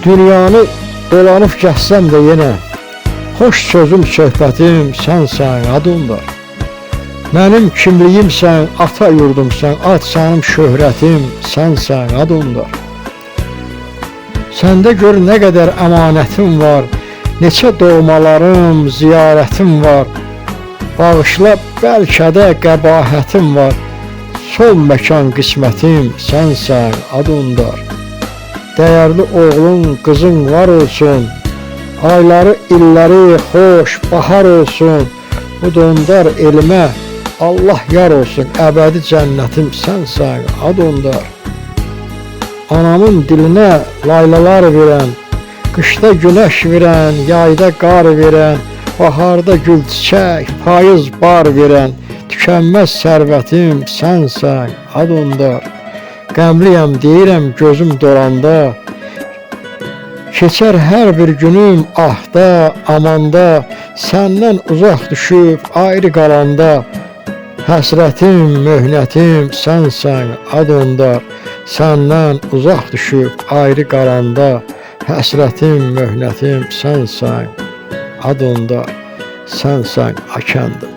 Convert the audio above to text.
Dünyanı dolanıb gəzsəm də yenə, xoş sözüm, söhbətim sənsən, adındır. Mənim kimliyimsən, ata yurdumsan, ad sənim şöhrətim sənsən, adındır. Səndə gör nə qədər əmanətim var, neçə doğmalarım, ziyarətim var. Bağışla, bəlkə də qəbahətim var, son məkan qismətim sənsən, adındır. Dəyərli oğlun, qızın var olsun, ayları, illəri xoş, bahar olsun. Bu döndər elmə, Allah yar olsun, əbədi cənnətim sənsən, adındır. Anamın dilinə laylalar verən, qışda günəş verən, yayda qar verən, baharda gül çiçək, payız bar verən, tükənməz sərvətim sənsən, adındır. Qəmliyəm deyirəm gözüm dolanda, keçər hər bir günüm ahda, amanda, səndən uzaq düşüb ayrı qalanda, həsrətim, möhnətim sənsən, adındır. Səndən uzaq düşüb ayrı qalanda, həsrətim, möhnətim sənsən, adındır. Sənsən, Akəndir.